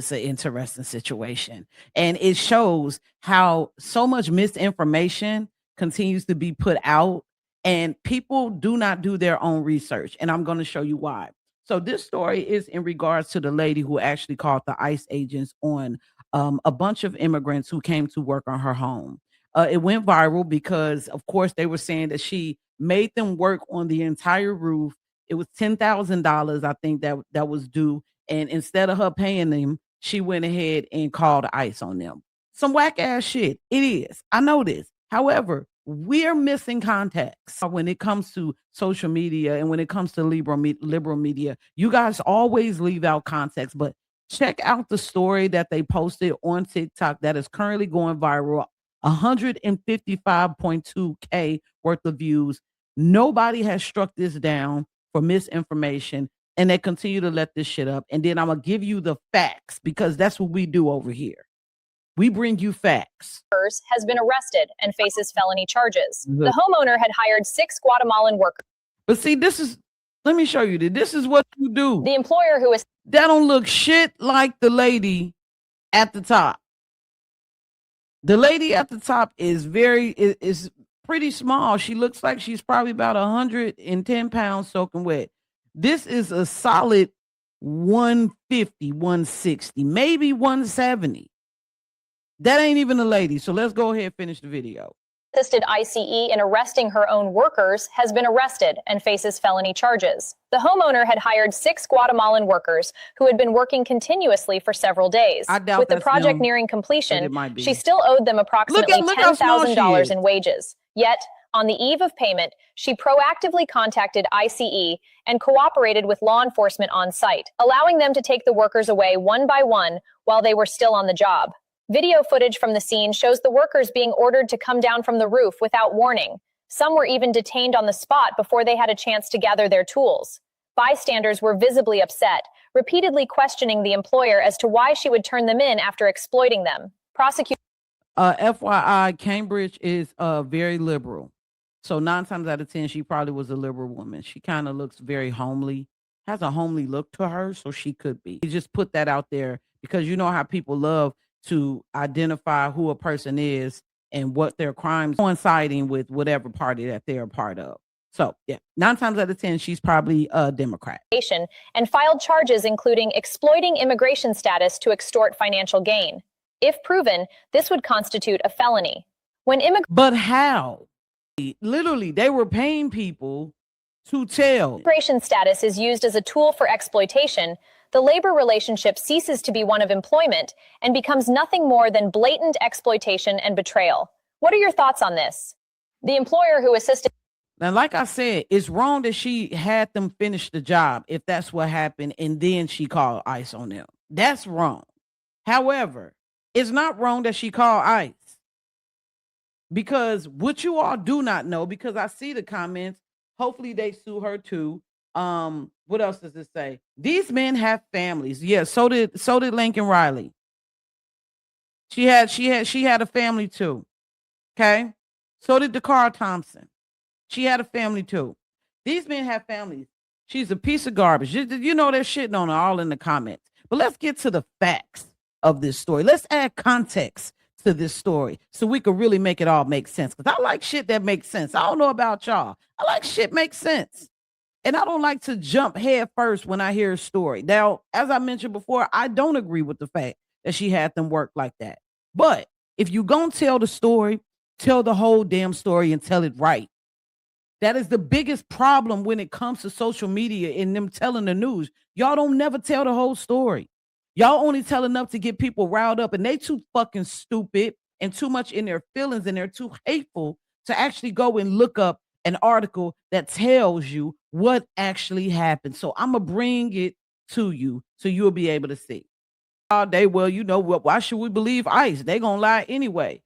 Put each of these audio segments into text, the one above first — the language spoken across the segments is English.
It's an interesting situation. And it shows how so much misinformation continues to be put out, and people do not do their own research. And I'm going to show you why. So, this story is in regards to the lady who actually called the ICE agents on a bunch of immigrants who came to work on her home. It went viral because, of course, they were saying that she made them work on the entire roof. It was $10,000, I think, that was due, and instead of her paying them, she went ahead and called ICE on them. Some whack ass shit. It is. I know this. However, we're missing context when it comes to social media and when it comes to liberal media. You guys always leave out context, but check out the story that they posted on TikTok that is currently going viral. 155.2K worth of views. Nobody has struck this down for misinformation, and they continue to let this shit up. And then I'm gonna give you the facts because that's what we do over here. We bring you facts. Has been arrested and faces felony charges. The homeowner had hired 6 Guatemalan workers. But see, let me show you this. This is what you do. The employer who is that don't look shit like the lady at the top. The lady at the top is pretty small. She looks like she's probably about 110 pounds soaking wet. This is a solid 150, 160, maybe 170. That ain't even a lady. So let's go ahead and finish the video. Assisted ICE in arresting her own workers has been arrested and faces felony charges. The homeowner had hired 6 Guatemalan workers who had been working continuously for several days. With the project nearing completion, she still owed them approximately $10,000 in wages. Yet, on the eve of payment, she proactively contacted ICE and cooperated with law enforcement on site, allowing them to take the workers away one by one while they were still on the job. Video footage from the scene shows the workers being ordered to come down from the roof without warning. Some were even detained on the spot before they had a chance to gather their tools. Bystanders were visibly upset, repeatedly questioning the employer as to why she would turn them in after exploiting them. FYI, Cambridge is very liberal. So 9 times out of 10, she probably was a liberal woman. She kind of looks very homely, has a homely look to her, so she could be. You just put that out there because you know how people love to identify who a person is and what their crimes coinciding with whatever party that they're a part of. So, yeah, 9 times out of 10, she's probably a Democrat. And filed charges including exploiting immigration status to extort financial gain. If proven, this would constitute a felony. But how? Literally, they were paying people to tell. Immigration status is used as a tool for exploitation. The labor relationship ceases to be one of employment and becomes nothing more than blatant exploitation and betrayal. What are your thoughts on this? The employer who assisted... Now, like I said, it's wrong that she had them finish the job if that's what happened, and then she called ICE on them. That's wrong. However, it's not wrong that she called ICE. Because what you all do not know, because I see the comments, hopefully they sue her too. What else does it say? These men have families. Yeah, so did Lincoln Riley. She had a family too. Okay? So did Dakar Thompson. She had a family too. These men have families. She's a piece of garbage. You know they're shitting on her all in the comments. But let's get to the facts of this story. Let's add context to this story so we could really make it all make sense. Because I like shit that makes sense. I don't know about y'all. I like shit makes sense. And I don't like to jump head first when I hear a story. Now, as I mentioned before, I don't agree with the fact that she had them work like that. But if you gonna tell the story, tell the whole damn story and tell it right. That is the biggest problem when it comes to social media and them telling the news. Y'all don't never tell the whole story. Y'all only tell enough to get people riled up, and they too fucking stupid and too much in their feelings, and they're too hateful to actually go and look up an article that tells you what actually happened. So I'm going to bring it to you so you'll be able to see. All day, well, you know what? Why should we believe ICE? They're going to lie anyway.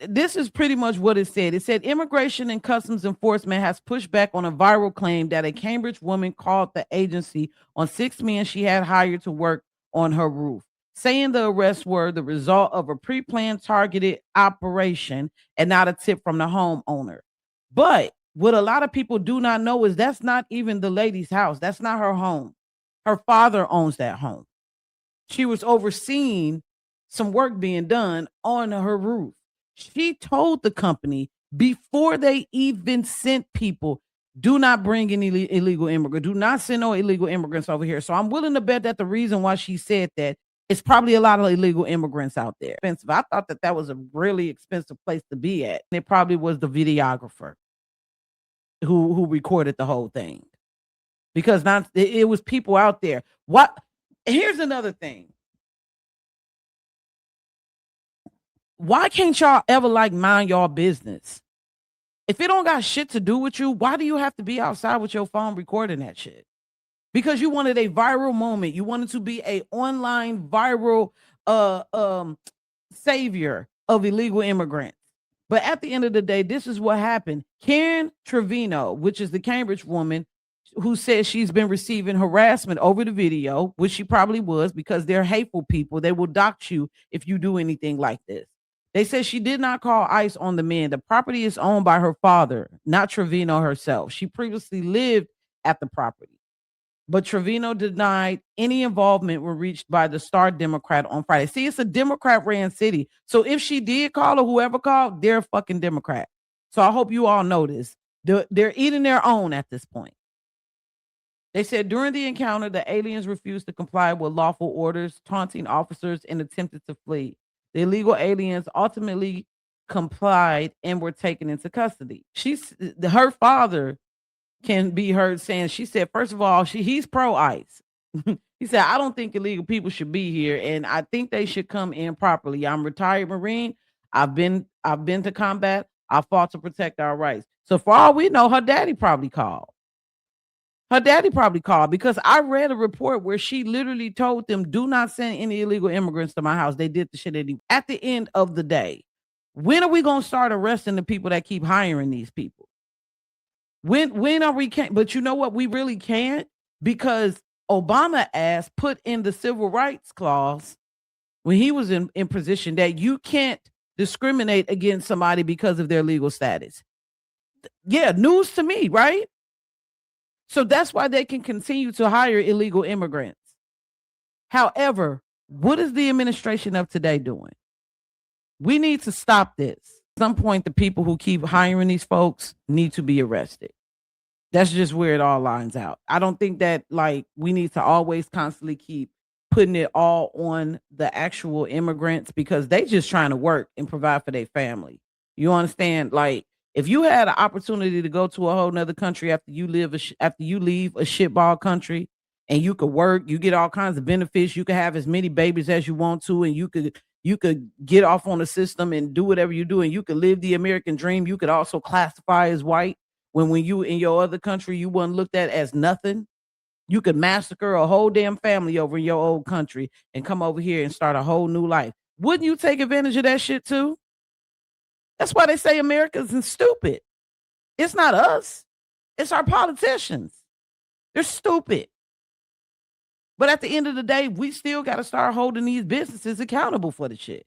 This is pretty much what it said. It said Immigration and Customs Enforcement has pushed back on a viral claim that a Cambridge woman called the agency on 6 men she had hired to work on her roof, saying the arrests were the result of a pre-planned targeted operation and not a tip from the homeowner. But what a lot of people do not know is that's not even the lady's house. That's not her home. Her father owns that home. She was overseeing some work being done on her roof. She told the company before they even sent people, do not bring any illegal immigrants. Do not send no illegal immigrants over here. So I'm willing to bet that the reason why she said that is probably a lot of illegal immigrants out there. Expensive. I thought that was a really expensive place to be at. And it probably was the videographer who recorded the whole thing, because it was people out there. What? Here's another thing. Why can't y'all ever mind y'all business? If it don't got shit to do with you, why do you have to be outside with your phone recording that shit? Because you wanted a viral moment. You wanted to be a online viral savior of illegal immigrants. But at the end of the day, this is what happened. Karen Trevino, which is the Cambridge woman who says she's been receiving harassment over the video, which she probably was, because they're hateful people. They will dox you if you do anything like this. They said she did not call ICE on the men. The property is owned by her father, not Trevino herself. She previously lived at the property. But Trevino denied any involvement when reached by the Star Democrat on Friday. See, it's a Democrat-ran city. So if she did call or whoever called, they're a fucking Democrat. So I hope you all know this. They're eating their own at this point. They said during the encounter, the aliens refused to comply with lawful orders, taunting officers, and attempted to flee. The illegal aliens ultimately complied and were taken into custody. Her father can be heard saying, she said, first of all, he's pro-ICE. He said, I don't think illegal people should be here, and I think they should come in properly. I'm a retired Marine. I've been to combat. I fought to protect our rights. So for all we know, her daddy probably called. Because I read a report where she literally told them, do not send any illegal immigrants to my house. They did the shit anyway. At the end of the day, when are we going to start arresting the people that keep hiring these people? When are we can't? But you know what? We really can't, because Obama put in the civil rights clause when he was in position that you can't discriminate against somebody because of their legal status. Yeah, news to me, right? So that's why they can continue to hire illegal immigrants. However, what is the administration of today doing? We need to stop this. At some point, the people who keep hiring these folks need to be arrested. That's just where it all lines out. I don't think that we need to always constantly keep putting it all on the actual immigrants, because they just trying to work and provide for their family. You understand? If you had an opportunity to go to a whole nother country after you leave a shitball country, and you could work, you get all kinds of benefits, you could have as many babies as you want to, and you could get off on the system and do whatever you do, and you could live the American dream. You could also classify as white when you in your other country, you weren't looked at as nothing. You could massacre a whole damn family over in your old country and come over here and start a whole new life. Wouldn't you take advantage of that shit too? That's why they say America's stupid. It's not us. It's our politicians. They're stupid. But at the end of the day, we still got to start holding these businesses accountable for the shit.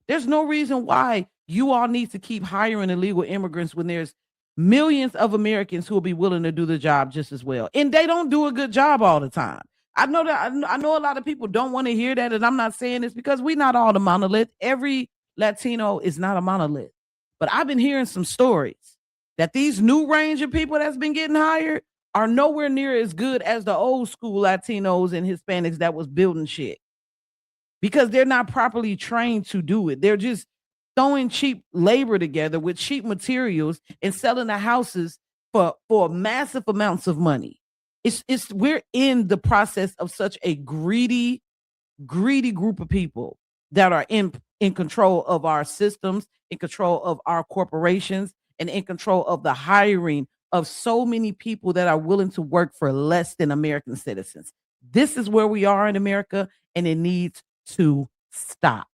There's no reason why you all need to keep hiring illegal immigrants when there's millions of Americans who will be willing to do the job just as well. And they don't do a good job all the time. I know a lot of people don't want to hear that. And I'm not saying this because we're not all the monolith. Every Latino is not a monolith. But I've been hearing some stories that these new range of people that's been getting hired are nowhere near as good as the old school Latinos and Hispanics that was building shit, because they're not properly trained to do it. They're just throwing cheap labor together with cheap materials and selling the houses for massive amounts of money. We're in the process of such a greedy group of people that are in control of our systems, in control of our corporations, and in control of the hiring of so many people that are willing to work for less than American citizens. This is where we are in America, and it needs to stop.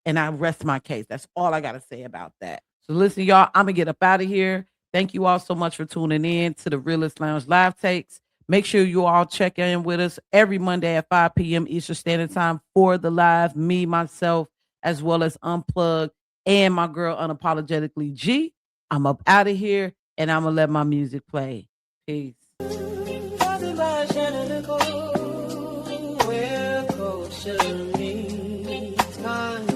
And I rest my case. That's all I got to say about that. So listen, y'all, I'm going to get up out of here. Thank you all so much for tuning in to the Realist Lounge live takes. Make sure you all check in with us every Monday at 5 p.m. Eastern Standard Time for the live, me, myself, as well as Unplugged, and my girl Unapologetically G. I'm up out of here, and I'm going to let my music play. Peace. special needs kind.